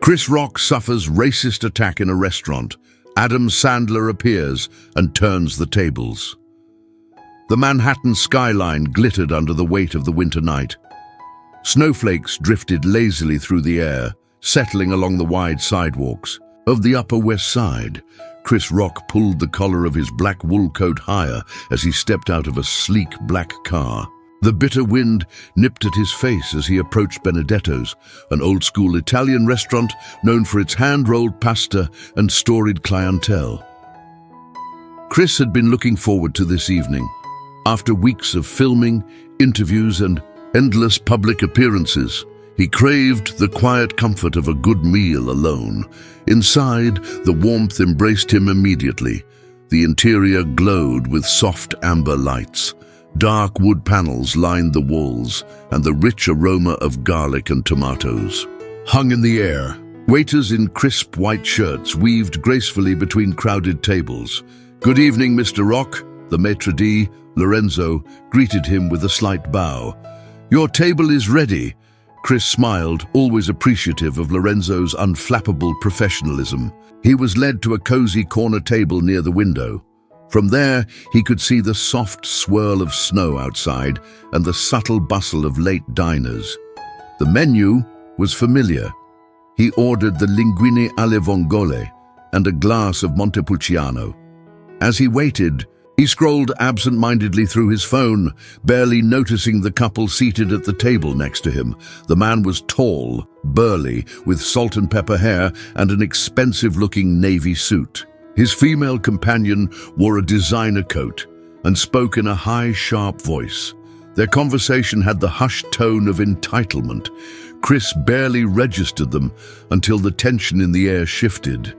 Chris Rock suffers racist attack in a restaurant. Adam Sandler appears and turns the tables. The Manhattan skyline glittered under the weight of the winter night. Snowflakes drifted lazily through the air, settling along the wide sidewalks. Of the Upper West Side, Chris Rock pulled the collar of his black wool coat higher as he stepped out of a sleek black car. The bitter wind nipped at his face as he approached Benedetto's, an old-school Italian restaurant known for its hand-rolled pasta and storied clientele. Chris had been looking forward to this evening. After weeks of filming, interviews, and endless public appearances, he craved the quiet comfort of a good meal alone. Inside, the warmth embraced him immediately. The interior glowed with soft amber lights. Dark wood panels lined the walls, and the rich aroma of garlic and tomatoes hung in the air. Waiters in crisp white shirts weaved gracefully between crowded tables. "Good evening, Mr. Rock," the maitre d', Lorenzo, greeted him with a slight bow. "Your table is ready." Chris smiled, always appreciative of Lorenzo's unflappable professionalism. He was led to a cozy corner table near the window. From there, he could see the soft swirl of snow outside and the subtle bustle of late diners. The menu was familiar. He ordered the linguine alle vongole and a glass of Montepulciano. As he waited, he scrolled absent-mindedly through his phone, barely noticing the couple seated at the table next to him. The man was tall, burly, with salt and pepper hair and an expensive-looking navy suit. His female companion wore a designer coat and spoke in a high, sharp voice. Their conversation had the hushed tone of entitlement. Chris barely registered them until the tension in the air shifted.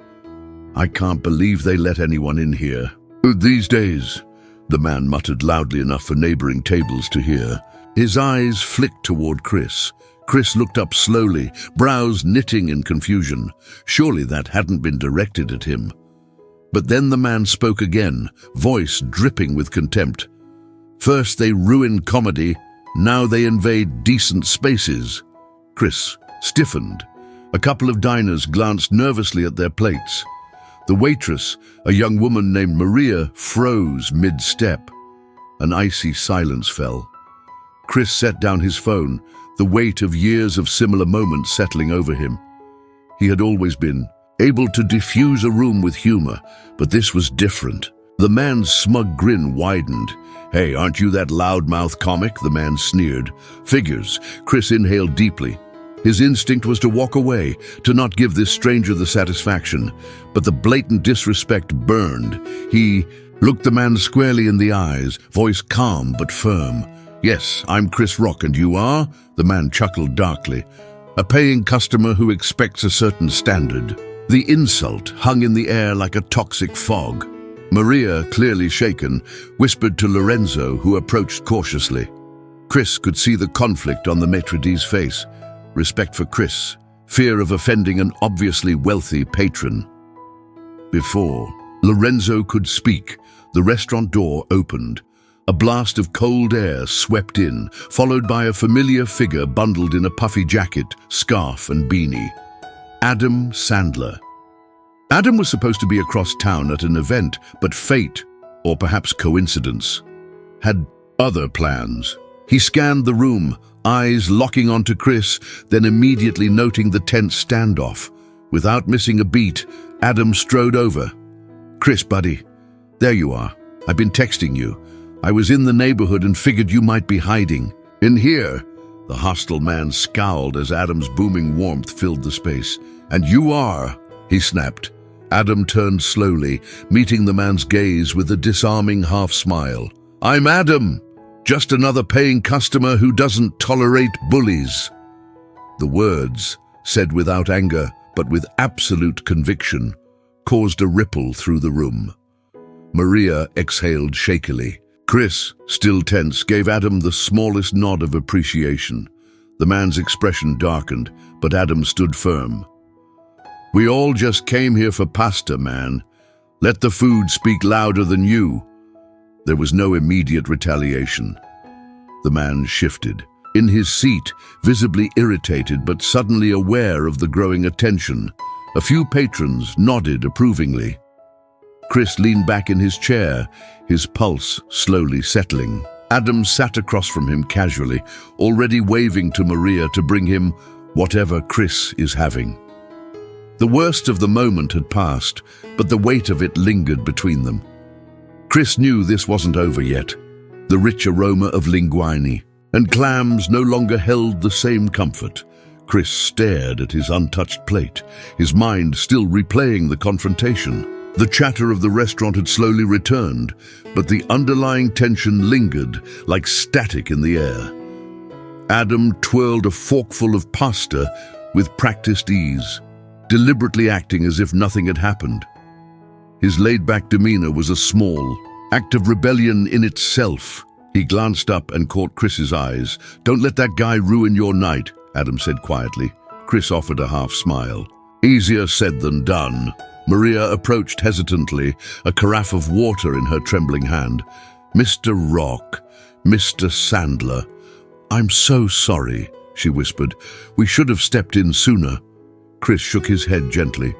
"I can't believe they let anyone in here. These days," the man muttered loudly enough for neighboring tables to hear. His eyes flicked toward Chris. Chris looked up slowly, brows knitting in confusion. Surely that hadn't been directed at him. But then the man spoke again, voice dripping with contempt. "First they ruin comedy, now they invade decent spaces." Chris stiffened. A couple of diners glanced nervously at their plates. The waitress, a young woman named Maria, froze mid-step. An icy silence fell. Chris set down his phone, the weight of years of similar moments settling over him. He had always been able to diffuse a room with humor, but this was different. The man's smug grin widened. "Hey, aren't you that loudmouth comic?" the man sneered. "Figures." Chris inhaled deeply. His instinct was to walk away, to not give this stranger the satisfaction, but the blatant disrespect burned. He looked the man squarely in the eyes, voice calm but firm. "Yes, I'm Chris Rock, and you are?" The man chuckled darkly. "A paying customer who expects a certain standard." The insult hung in the air like a toxic fog. Maria, clearly shaken, whispered to Lorenzo, who approached cautiously. Chris could see the conflict on the maitre d's face. Respect for Chris, fear of offending an obviously wealthy patron. Before Lorenzo could speak, the restaurant door opened. A blast of cold air swept in, followed by a familiar figure bundled in a puffy jacket, scarf, and beanie. Adam Sandler. Adam was supposed to be across town at an event, but fate, or perhaps coincidence, had other plans. He scanned the room, eyes locking onto Chris, then immediately noting the tense standoff. Without missing a beat, Adam strode over. "Chris, buddy, there you are. I've been texting you. I was in the neighborhood and figured you might be hiding." "In here?" The hostile man scowled as Adam's booming warmth filled the space. "And you are?" he snapped. Adam turned slowly, meeting the man's gaze with a disarming half-smile. "I'm Adam, just another paying customer who doesn't tolerate bullies." The words, said without anger but with absolute conviction, caused a ripple through the room. Maria exhaled shakily. Chris, still tense, gave Adam the smallest nod of appreciation. The man's expression darkened, but Adam stood firm. "We all just came here for pasta, man. Let the food speak louder than you." There was no immediate retaliation. The man shifted, In his seat, visibly irritated but suddenly aware of the growing attention, a few patrons nodded approvingly. Chris leaned back in his chair, his pulse slowly settling. Adam sat across from him casually, already waving to Maria to bring him whatever Chris is having. The worst of the moment had passed, but the weight of it lingered between them. Chris knew this wasn't over yet. The rich aroma of linguine and clams no longer held the same comfort. Chris stared at his untouched plate, his mind still replaying the confrontation. The chatter of the restaurant had slowly returned, but the underlying tension lingered like static in the air. Adam twirled a forkful of pasta with practiced ease, deliberately acting as if nothing had happened. His laid-back demeanor was a small act of rebellion in itself. He glanced up and caught Chris's eyes. "Don't let that guy ruin your night," Adam said quietly. Chris offered a half smile. "Easier said than done." Maria approached hesitantly, a carafe of water in her trembling hand. "Mr. Rock, Mr. Sandler, I'm so sorry," she whispered. "We should have stepped in sooner." Chris shook his head gently.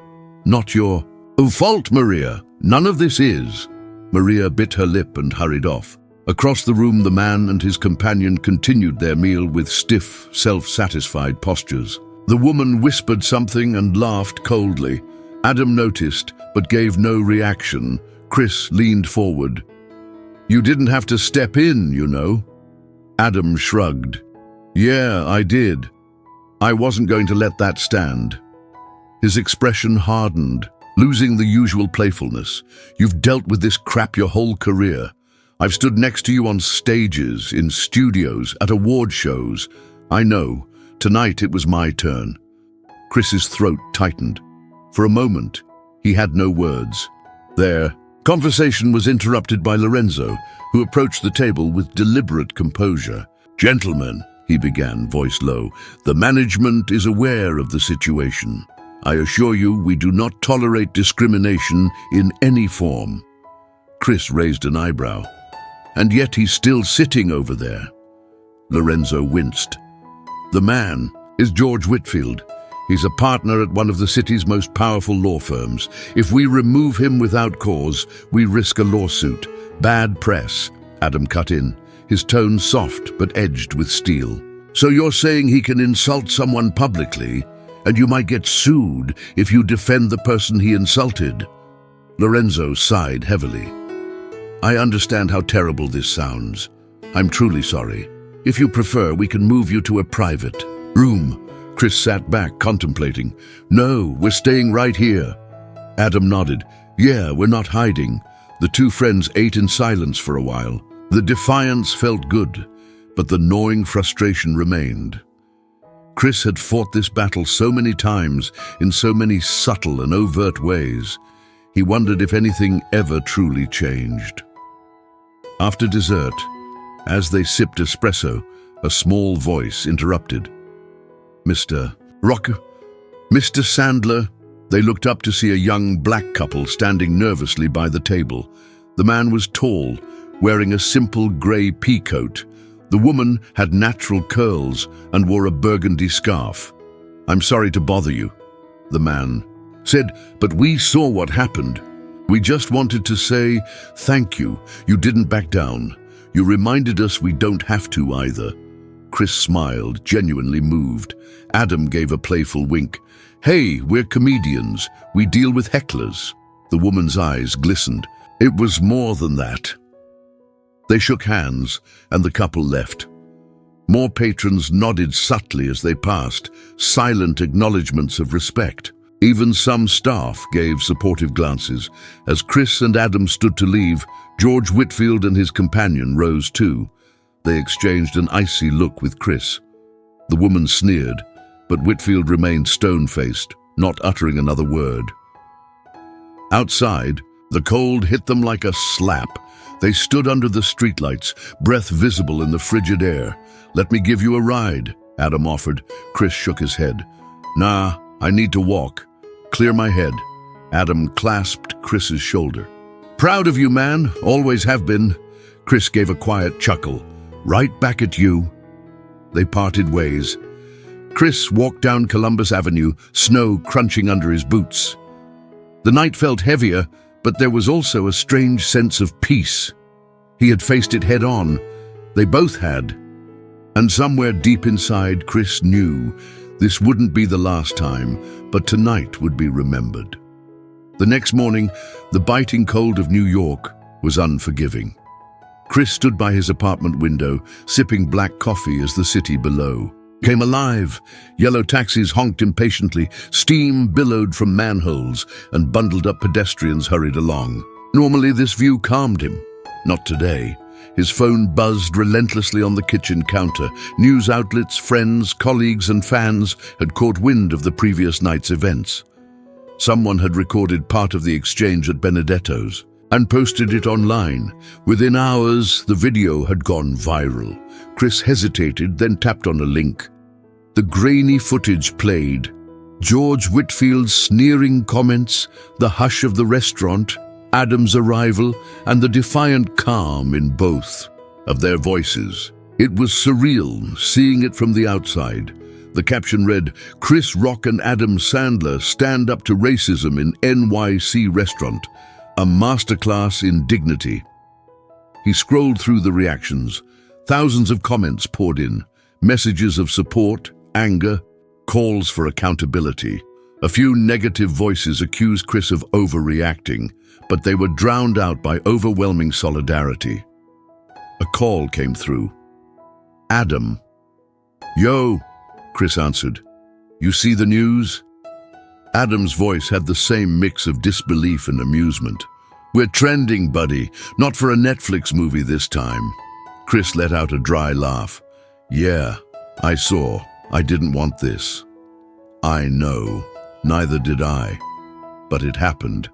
"Not your fault, Maria. None of this is." Maria bit her lip and hurried off. Across the room, the man and his companion continued their meal with stiff, self-satisfied postures. The woman whispered something and laughed coldly. Adam noticed, but gave no reaction. Chris leaned forward. "You didn't have to step in, you know." Adam shrugged. "Yeah, I did. I wasn't going to let that stand." His expression hardened, losing the usual playfulness. "You've dealt with this crap your whole career. I've stood next to you on stages, in studios, at award shows. I know. Tonight it was my turn." Chris's throat tightened. For a moment, he had no words. Their conversation was interrupted by Lorenzo, who approached the table with deliberate composure. "Gentlemen," he began, voice low, "the management is aware of the situation. I assure you we do not tolerate discrimination in any form." Chris raised an eyebrow. "And yet he's still sitting over there." Lorenzo winced. "The man is George Whitfield. He's a partner at one of the city's most powerful law firms. If we remove him without cause, we risk a lawsuit. Bad press." Adam cut in, his tone soft but edged with steel. "So you're saying he can insult someone publicly, and you might get sued if you defend the person he insulted?" Lorenzo sighed heavily. "I understand how terrible this sounds. I'm truly sorry. If you prefer, we can move you to a private room." Chris sat back, contemplating. "No, we're staying right here." Adam nodded. "Yeah, we're not hiding." The two friends ate in silence for a while. The defiance felt good, but the gnawing frustration remained. Chris had fought this battle so many times, in so many subtle and overt ways. He wondered if anything ever truly changed. After dessert, as they sipped espresso, a small voice interrupted. "Mr. Rock, Mr. Sandler." They looked up to see a young black couple standing nervously by the table. The man was tall, wearing a simple grey pea coat. The woman had natural curls and wore a burgundy scarf. "I'm sorry to bother you," the man said, "but we saw what happened. We just wanted to say thank you. You didn't back down. You reminded us we don't have to either." Chris smiled, genuinely moved. Adam gave a playful wink. "Hey, we're comedians. We deal with hecklers." The woman's eyes glistened. "It was more than that." They shook hands, and the couple left. More patrons nodded subtly as they passed, silent acknowledgements of respect. Even some staff gave supportive glances. As Chris and Adam stood to leave, George Whitfield and his companion rose too. They exchanged an icy look with Chris. The woman sneered, but Whitfield remained stone-faced, not uttering another word. Outside, the cold hit them like a slap. They stood under the streetlights, breath visible in the frigid air. "Let me give you a ride," Adam offered. Chris shook his head. "Nah, I need to walk. Clear my head." Adam clasped Chris's shoulder. "Proud of you, man. Always have been." Chris gave a quiet chuckle. "Right back at you." They parted ways. Chris walked down Columbus Avenue, snow crunching under his boots. The night felt heavier, but there was also a strange sense of peace. He had faced it head on. They both had. And somewhere deep inside, Chris knew this wouldn't be the last time, but tonight would be remembered. The next morning, the biting cold of New York was unforgiving. Chris stood by his apartment window, sipping black coffee as the city below came alive. Yellow taxis honked impatiently, steam billowed from manholes, and bundled-up pedestrians hurried along. Normally, this view calmed him. Not today. His phone buzzed relentlessly on the kitchen counter. News outlets, friends, colleagues, and fans had caught wind of the previous night's events. Someone had recorded part of the exchange at Benedetto's and posted it online. Within hours, the video had gone viral. Chris hesitated, then tapped on a link. The grainy footage played. George Whitfield's sneering comments, the hush of the restaurant, Adam's arrival, and the defiant calm in both of their voices. It was surreal, seeing it from the outside. The caption read, "Chris Rock and Adam Sandler stand up to racism in NYC restaurant. A masterclass in dignity." He scrolled through the reactions. Thousands of comments poured in. Messages of support, anger, calls for accountability. A few negative voices accused Chris of overreacting, but they were drowned out by overwhelming solidarity. A call came through. "Adam." "Yo," Chris answered. "You see the news?" Adam's voice had the same mix of disbelief and amusement. "We're trending, buddy. Not for a Netflix movie this time." Chris let out a dry laugh. "Yeah, I saw. I didn't want this." "I know. Neither did I. But it happened."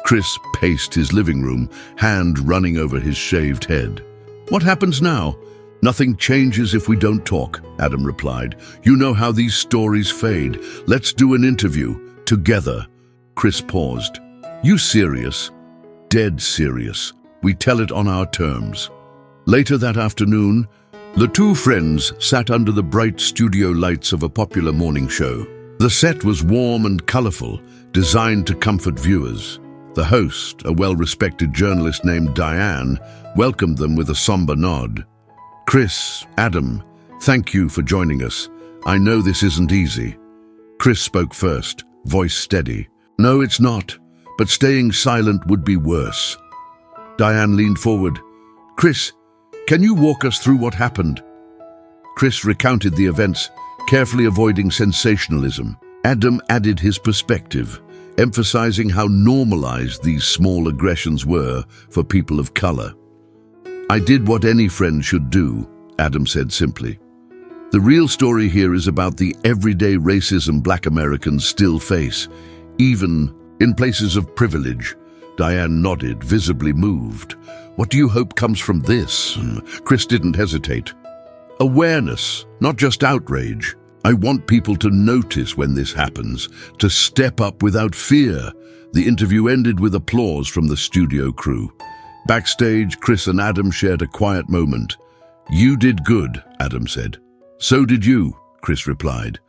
Chris paced his living room, hand running over his shaved head. "What happens now?" "Nothing changes if we don't talk," Adam replied. "You know how these stories fade. Let's do an interview. Together." Chris paused. "You serious?" "Dead serious. We tell it on our terms." Later that afternoon, the two friends sat under the bright studio lights of a popular morning show. The set was warm and colorful, designed to comfort viewers. The host, a well-respected journalist named Diane, welcomed them with a somber nod. "Chris, Adam, thank you for joining us. I know this isn't easy." Chris spoke first, voice steady. "No, it's not, but staying silent would be worse." Diane leaned forward. "Chris, can you walk us through what happened?" Chris recounted the events, carefully avoiding sensationalism. Adam added his perspective, emphasizing how normalized these small aggressions were for people of color. "I did what any friend should do," Adam said simply. "The real story here is about the everyday racism Black Americans still face, even in places of privilege." Diane nodded, visibly moved. "What do you hope comes from this?" Chris didn't hesitate. "Awareness, not just outrage. I want people to notice when this happens, to step up without fear." The interview ended with applause from the studio crew. Backstage, Chris and Adam shared a quiet moment. "You did good," Adam said. "So did you," Chris replied.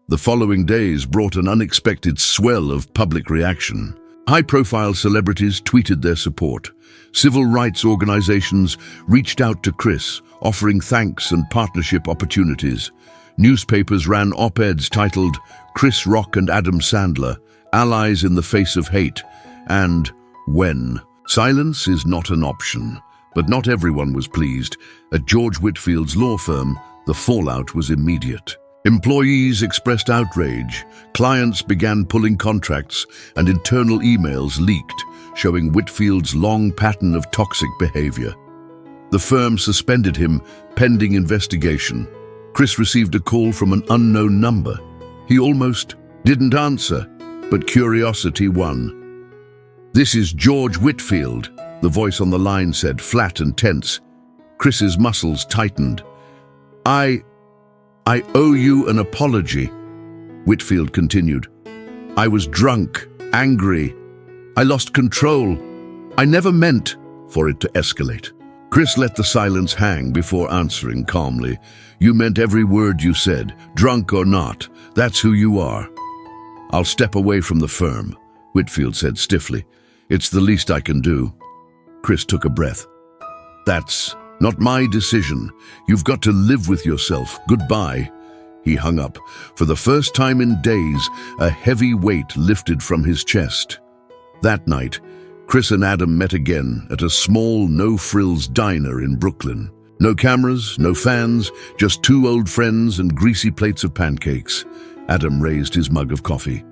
The following days brought an unexpected swell of public reaction. High-profile celebrities tweeted their support. Civil rights organizations reached out to Chris, offering thanks and partnership opportunities. Newspapers ran op-eds titled "Chris Rock and Adam Sandler, Allies in the Face of Hate," and "When Silence is Not an Option." But not everyone was pleased. At George Whitfield's law firm, the fallout was immediate. Employees expressed outrage, clients began pulling contracts, and internal emails leaked, showing Whitfield's long pattern of toxic behavior. The firm suspended him, pending investigation. Chris received a call from an unknown number. He almost didn't answer, but curiosity won. "This is George Whitfield," the voice on the line said, flat and tense. Chris's muscles tightened. I owe you an apology," Whitfield continued. "I was drunk, angry. I lost control. I never meant for it to escalate." Chris let the silence hang before answering calmly. You meant every word you said, drunk or not. That's who you are. I'll step away from the firm, Whitfield said stiffly. It's the least I can do. Chris took a breath. That's not my decision. You've got to live with yourself. Goodbye. He hung up. For the first time in days, a heavy weight lifted from his chest. That night, Chris and Adam met again at a small, no-frills diner in Brooklyn. No cameras, no fans, just two old friends and greasy plates of pancakes. Adam raised his mug of coffee.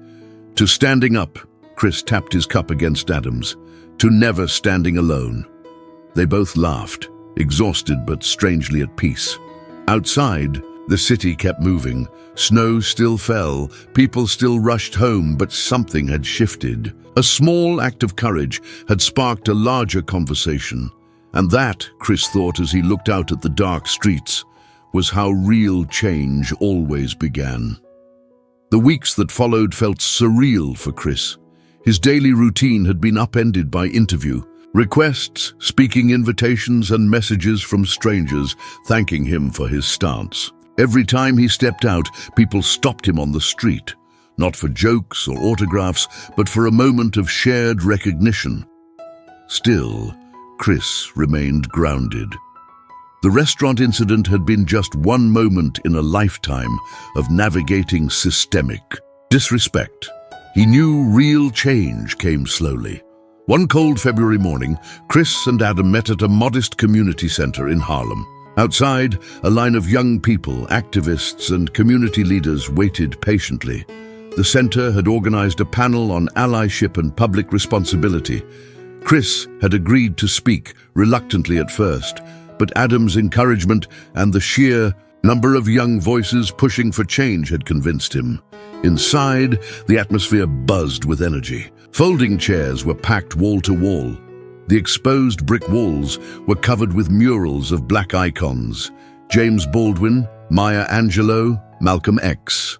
To standing up, Chris tapped his cup against Adam's. To never standing alone. They both laughed, exhausted but strangely at peace. Outside, the city kept moving. Snow still fell, people still rushed home, but something had shifted. A small act of courage had sparked a larger conversation. And that, Chris thought as he looked out at the dark streets, was how real change always began. The weeks that followed felt surreal for Chris. His daily routine had been upended by interview, requests, speaking invitations, and messages from strangers thanking him for his stance. Every time he stepped out, people stopped him on the street, not for jokes or autographs, but for a moment of shared recognition. Still, Chris remained grounded. The restaurant incident had been just one moment in a lifetime of navigating systemic disrespect. He knew real change came slowly. One cold February morning, Chris and Adam met at a modest community center in Harlem. Outside, a line of young people, activists, and community leaders waited patiently. The center had organized a panel on allyship and public responsibility. Chris had agreed to speak, reluctantly at first, but Adam's encouragement and the sheer number of young voices pushing for change had convinced him. Inside, the atmosphere buzzed with energy. Folding chairs were packed wall to wall. The exposed brick walls were covered with murals of black icons: James Baldwin, Maya Angelou, Malcolm X.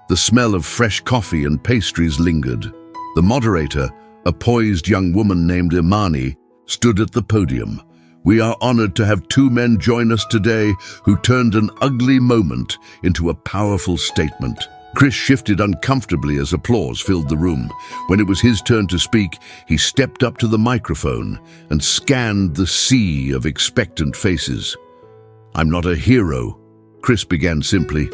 The smell of fresh coffee and pastries lingered. The moderator, a poised young woman named Imani, stood at the podium. We are honored to have two men join us today who turned an ugly moment into a powerful statement. Chris shifted uncomfortably as applause filled the room. When it was his turn to speak, he stepped up to the microphone and scanned the sea of expectant faces. I'm not a hero, Chris began simply.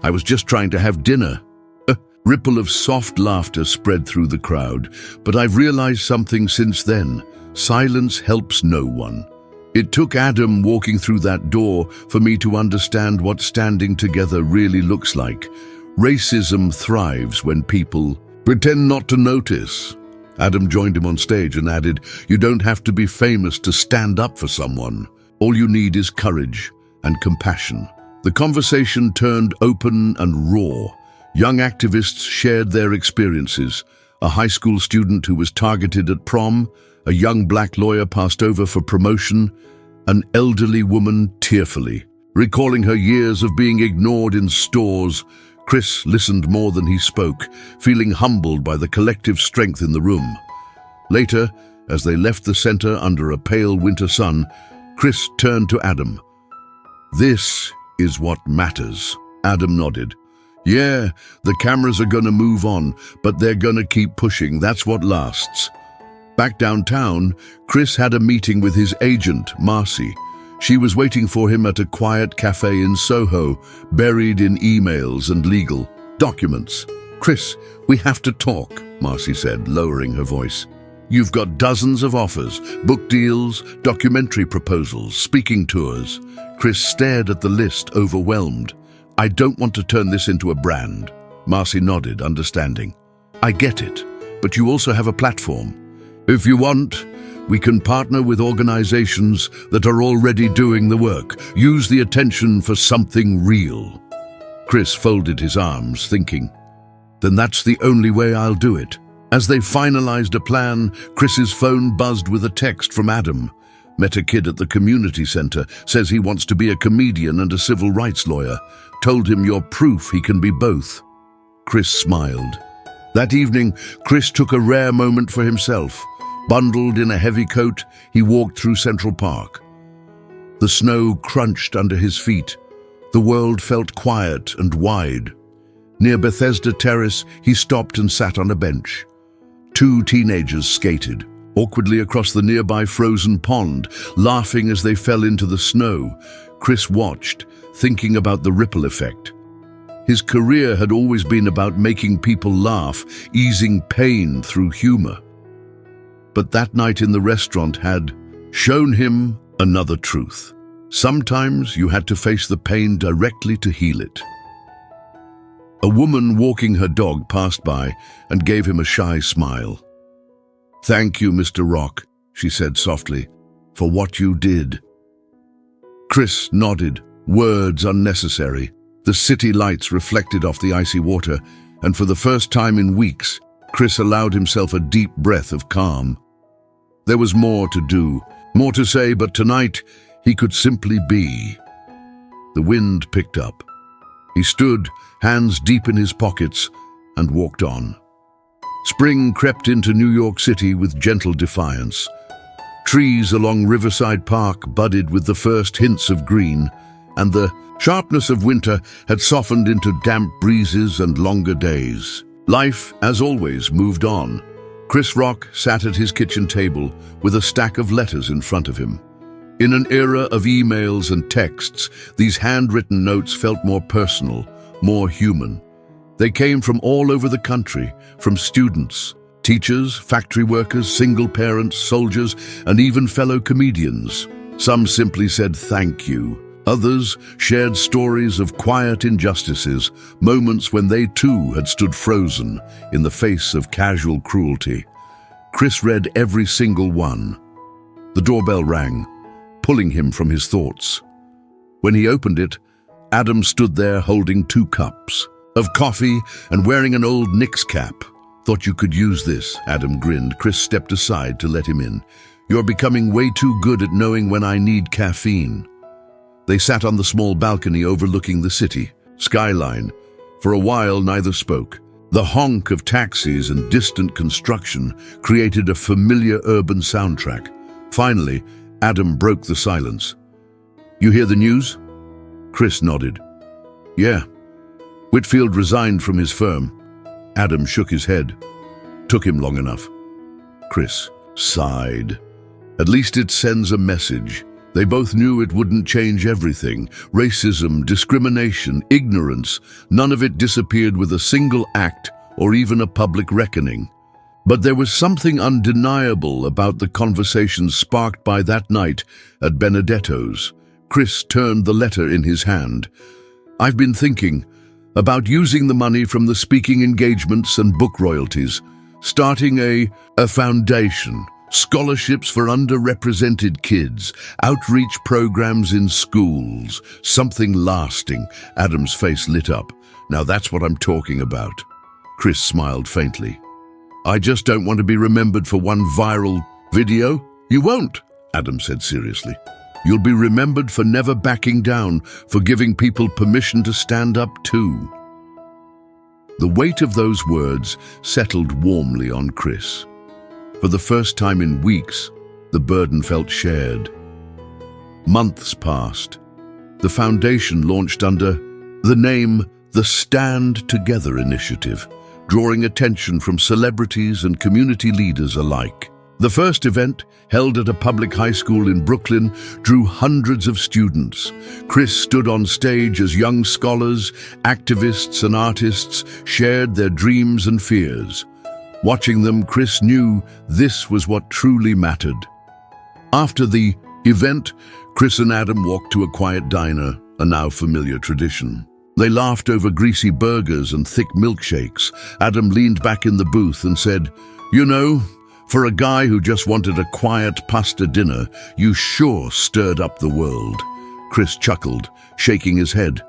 I was just trying to have dinner. A ripple of soft laughter spread through the crowd, but I've realized something since then. Silence helps no one. It took Adam walking through that door for me to understand what standing together really looks like. Racism thrives when people pretend not to notice. Adam joined him on stage and added, you don't have to be famous to stand up for someone. All you need is courage and compassion. The conversation turned open and raw. Young activists shared their experiences. A high school student who was targeted at prom, a young black lawyer passed over for promotion, an elderly woman tearfully, recalling her years of being ignored in stores. Chris listened more than he spoke, feeling humbled by the collective strength in the room. Later, as they left the center under a pale winter sun, Chris turned to Adam. This is what matters. Adam nodded. Yeah, the cameras are gonna move on, but they're gonna keep pushing. That's what lasts. Back downtown, Chris had a meeting with his agent, Marcy. She was waiting for him at a quiet cafe in Soho, buried in emails and legal documents. Chris, we have to talk, Marcy said, lowering her voice. You've got dozens of offers, book deals, documentary proposals, speaking tours. Chris stared at the list, overwhelmed. I don't want to turn this into a brand. Marcy nodded, understanding. I get it, but you also have a platform. If you want, we can partner with organizations that are already doing the work. Use the attention for something real. Chris folded his arms, thinking, then that's the only way I'll do it. As they finalized a plan, Chris's phone buzzed with a text from Adam. Met a kid at the community center, says he wants to be a comedian and a civil rights lawyer. Told him you're proof he can be both. Chris smiled. That evening, Chris took a rare moment for himself. Bundled in a heavy coat, he walked through Central Park. The snow crunched under his feet. The world felt quiet and wide. Near Bethesda Terrace, he stopped and sat on a bench. Two teenagers skated awkwardly across the nearby frozen pond, laughing as they fell into the snow. Chris watched, thinking about the ripple effect. His career had always been about making people laugh, easing pain through humor. But that night in the restaurant had shown him another truth. Sometimes you had to face the pain directly to heal it. A woman walking her dog passed by and gave him a shy smile. "Thank you, Mr. Rock," she said softly, "for what you did." Chris nodded, words unnecessary. The city lights reflected off the icy water, and for the first time in weeks, Chris allowed himself a deep breath of calm. There was more to do, more to say, but tonight he could simply be. The wind picked up. He stood, hands deep in his pockets, and walked on. Spring crept into New York City with gentle defiance. Trees along Riverside Park budded with the first hints of green, and the sharpness of winter had softened into damp breezes and longer days. Life, as always, moved on. Chris Rock sat at his kitchen table with a stack of letters in front of him. In an era of emails and texts, these handwritten notes felt more personal, more human. They came from all over the country, from students, teachers, factory workers, single parents, soldiers, and even fellow comedians. Some simply said thank you. Others shared stories of quiet injustices, moments when they too had stood frozen in the face of casual cruelty. Chris read every single one. The doorbell rang, pulling him from his thoughts. When he opened it, Adam stood there holding 2 cups of coffee and wearing an old Knicks cap. "Thought you could use this," Adam grinned. Chris stepped aside to let him in. "You're becoming way too good at knowing when I need caffeine." They sat on the small balcony overlooking the city skyline. For a while, neither spoke. The honk of taxis and distant construction created a familiar urban soundtrack. Finally, Adam broke the silence. "You hear the news?" Chris nodded. "Yeah. Whitfield resigned from his firm." Adam shook his head. "Took him long enough." Chris sighed. "At least it sends a message." They both knew it wouldn't change everything. Racism, discrimination, ignorance, none of it disappeared with a single act or even a public reckoning. But there was something undeniable about the conversations sparked by that night at Benedetto's. Chris turned the letter in his hand. "I've been thinking about using the money from the speaking engagements and book royalties, starting a foundation. Scholarships for underrepresented kids, outreach programs in schools, something lasting." Adam's face lit up. "Now that's what I'm talking about." Chris smiled faintly. "I just don't want to be remembered for one viral video." "You won't," Adam said seriously. "You'll be remembered for never backing down, for giving people permission to stand up too." The weight of those words settled warmly on Chris. For the first time in weeks, the burden felt shared. Months passed. The foundation launched under the name the Stand Together Initiative, drawing attention from celebrities and community leaders alike. The first event, held at a public high school in Brooklyn, drew hundreds of students. Chris stood on stage as young scholars, activists, and artists shared their dreams and fears. Watching them, Chris knew this was what truly mattered. After the event, Chris and Adam walked to a quiet diner, a now familiar tradition. They laughed over greasy burgers and thick milkshakes. Adam leaned back in the booth and said, "You know, for a guy who just wanted a quiet pasta dinner, you sure stirred up the world." Chris chuckled, shaking his head.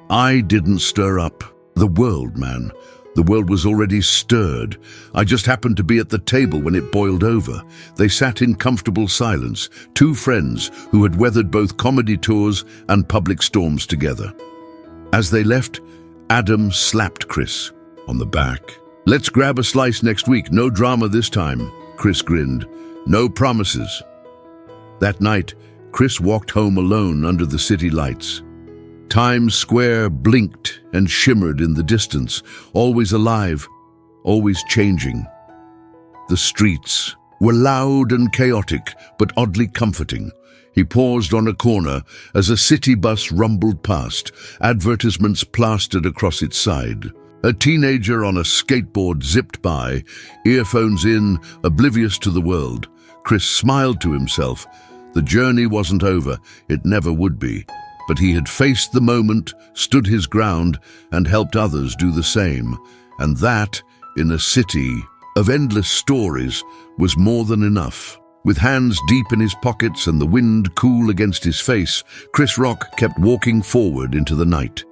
"I didn't stir up the world, man. The world was already stirred. I just happened to be at the table when it boiled over." They sat in comfortable silence, 2 friends who had weathered both comedy tours and public storms together. As they left, Adam slapped Chris on the back. "Let's grab a slice next week, no drama this time." Chris grinned. No promises. That night, Chris walked home alone under the city lights. Times Square blinked and shimmered in the distance, always alive, always changing. The streets were loud and chaotic, but oddly comforting. He paused on a corner as a city bus rumbled past, advertisements plastered across its side. A teenager on a skateboard zipped by, earphones in, oblivious to the world. Chris smiled to himself. The journey wasn't over, it never would be. But he had faced the moment, stood his ground, and helped others do the same. And that, in a city of endless stories, was more than enough. With hands deep in his pockets and the wind cool against his face, Chris Rock kept walking forward into the night.